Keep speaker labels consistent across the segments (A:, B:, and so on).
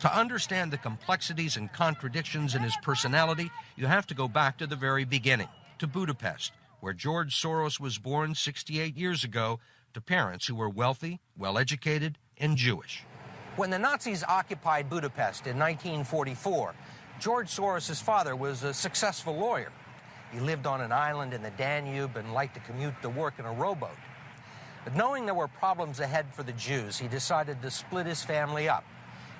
A: To understand the complexities and contradictions in his personality, you have to go back to the very beginning, to Budapest, where George Soros was born 68 years ago to parents who were wealthy, well-educated, and Jewish. When the Nazis occupied Budapest in 1944, George Soros' father was a successful lawyer. He lived on an island in the Danube and liked to commute to work in a rowboat. But knowing there were problems ahead for the Jews, he decided to split his family up.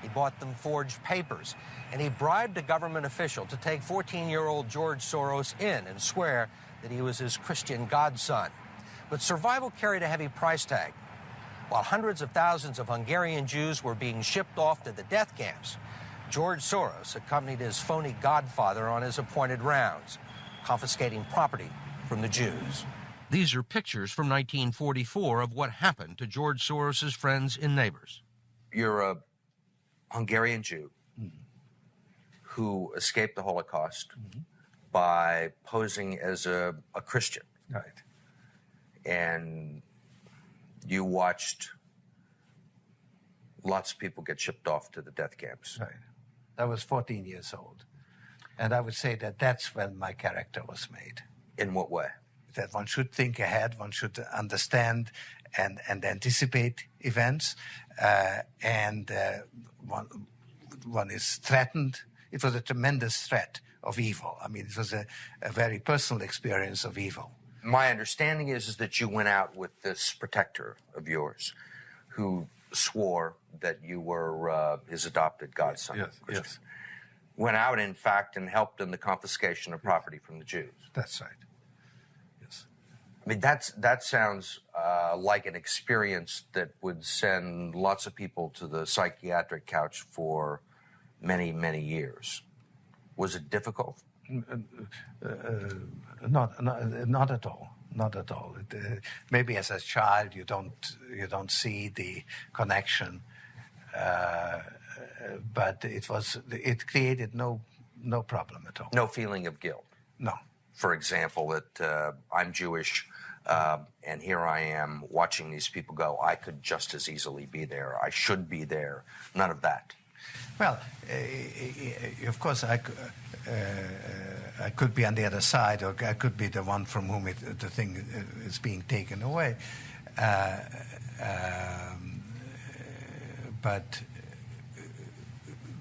A: He bought them forged papers, and he bribed a government official to take 14-year-old George Soros in and swear that he was his Christian godson. But survival carried a heavy price tag. While hundreds of thousands of Hungarian Jews were being shipped off to the death camps, George Soros accompanied his phony godfather on his appointed rounds, confiscating property from the Jews. These are pictures from 1944 of what happened to George Soros' friends and neighbors.
B: You're a Hungarian Jew who escaped the Holocaust by posing as a Christian.
C: Right.
B: And you watched lots of people get shipped off to the death camps.
C: Right. I was 14 years old. And I would say that that's when my character was made.
B: In what way?
C: That one should think ahead, one should understand and anticipate events, and one is threatened. It was a tremendous threat of evil. I mean, it was a very personal experience of evil.
B: My understanding is that you went out with this protector of yours who swore that you were his adopted godson.
C: Yes, yes.
B: Went out, in fact, and helped in the confiscation of property from the Jews.
C: That's right. Yes.
B: I mean, that sounds like an experience that would send lots of people to the psychiatric couch for many, many years. Was it difficult?
C: Not at all. Not at all. Maybe as a child you don't see the connection, but it created no problem at all.
B: No feeling of guilt.
C: No.
B: For example, that I'm Jewish, and here I am watching these people go. I could just as easily be there. I should be there. None of that.
C: Well, of course, I could be on the other side, or I could be the one from whom the thing is being taken away. But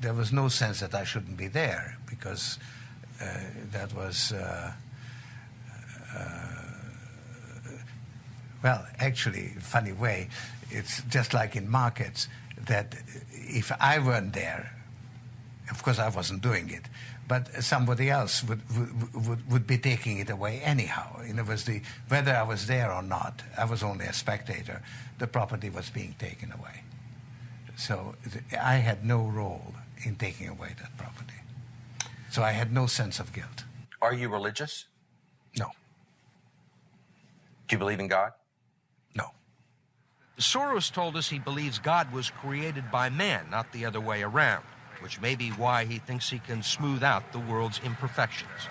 C: there was no sense that I shouldn't be there, because that was... well, actually, funny way, it's just like in markets, that if I weren't there, of course I wasn't doing it, but somebody else would be taking it away anyhow. And it was whether I was there or not, I was only a spectator, the property was being taken away. So I had no role in taking away that property. So I had no sense of guilt.
B: Are you religious?
C: No.
B: Do you believe in God?
C: No.
A: Soros told us he believes God was created by man, not the other way around, which may be why he thinks he can smooth out the world's imperfections.